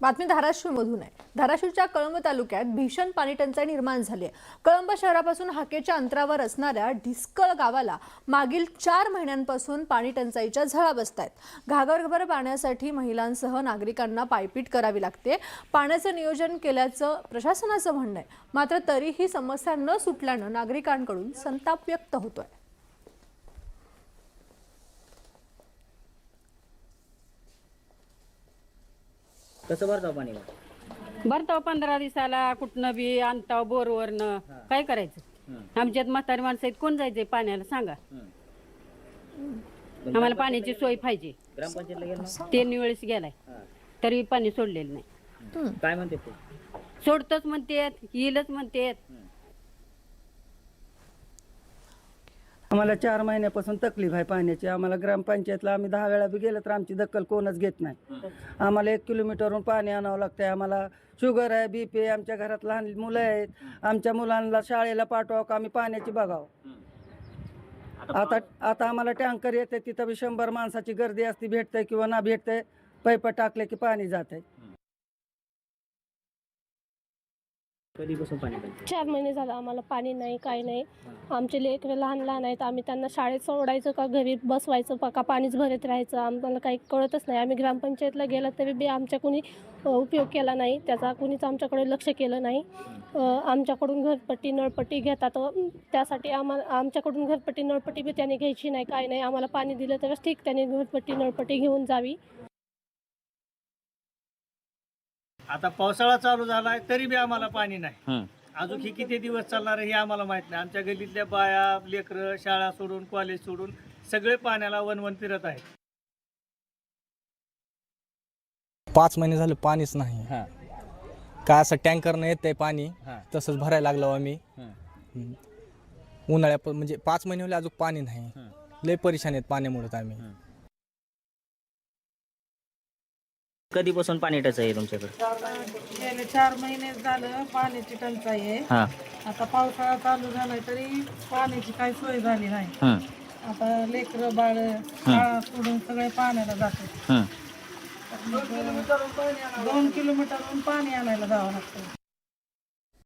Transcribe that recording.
बातमी धाराशिवमधून आहे। धाराशिवच्या कळंब तालुक्यात भीषण पाणी टंचाई निर्माण झाली आहे। कळंब शहरापासून हाकेच्या अंतरावर असणाऱ्या ढिस्कळ गावाला मागील 4 महिन्यांपासून पाणी टंचाईच्या झळा बसतायत। घागरभर पाण्यासाठी महिलांसह नागरिकांना पायपीट करावी लागते। पाण्याचं नियोजन केल्याचं प्रशासनाचं म्हणणं आहे, मात्र तरीही समस्या न सुटल्यानं नागरिकांकडून संताप व्यक्त होतोय। कसं भरताव पाणी भरताव 15 दिवसाला कुठनं बी आणताव बोरवरनं काय करायचं। आमच्यात म्हातारी माणसं आहेत, कोण जायचंय पाण्याला सांगा। आम्हाला पाण्याची सोय पाहिजे। ग्रामपंचायतला गेलो 3 वेळेस गेलाय तरी पाणी सोडलेलं नाही। काय म्हणते ते? सोडतच म्हणतेत, येईलच म्हणतेत। आम्हाला 4 महिन्यापासून तकलीफ आहे पाण्याची। आम्हाला ग्रामपंचायतला आम्ही 10 वेळा बी गेलं तर आमची दखल कोणच घेत नाही। आम्हाला 1 किलोमीटरहून पाणी आणावं लागतंय। आम्हाला शुगर आहे, BP आहे, आमच्या घरात लहान मुलं आहेत, आमच्या मुलांना शाळेला पाठवावं का आम्ही पाण्याची बघावं। आता आम्हाला टँकर येते, तिथं बी 100 माणसाची गर्दी असते, भेटतंय किंवा ना भेटतंय, पाईप टाकले की पाणी जात आहे। कधीपासून पाणी टंचाई? 4 महिने झालं आम्हाला पाणी नाही, काही नाही। आमचे लेकरं लहान लहान आहेत, आम्ही त्यांना शाळेत सोडायचं का घरी बसवायचं का पाणीच भरत राहायचं, आम्हाला काही कळतच नाही। आम्ही ग्रामपंचायतला गेलं तरी बी आमच्या कोणी उपयोग केला नाही, त्याचा कोणीच आमच्याकडे लक्ष केलं नाही। आमच्याकडून घरपट्टी नळपट्टी घेतात, त्यासाठी आमच्याकडून घरपट्टी नळपट्टी बी त्याने घ्यायची नाही, काही नाही। आम्हाला पाणी दिलं तरच ठीक, त्याने घरपट्टी नळपट्टी घेऊन जावी। आता पावसाळा चालू झालाय तरी बी आम्हाला पाणी नाही। अजून हे किती दिवस चालणार हे आम्हाला माहित नाही। आमच्या गल्लीतल्या बाया, लेकरं शाळा सोडून, कॉलेज सोडून सगळे पाण्याला वनवन फिरत आहेत। 5 महिने झाले पाणीच नाही। काय असं टँकरनं येतंय पाणी, तसंच भरायला लागलो आम्ही। उन्हाळ्यात म्हणजे 5 महिने झाले अजून पाणी नाही। लय परेशान आहेत पाण्यामुळे आम्ही। कधीपासून पाणी टंचाई आहे तुमच्याकडे? गेले 4 महिने झालं पाण्याची टंचाई आहे। आता पावसाळा चालू झालाय तरी पाण्याची काही सोय झाली नाही। आता लेकरं बाळ शाळा सोडून सगळे पाण्याला जातात। 2 किलोमीटरहून पाणी आणायला जावं लागतं।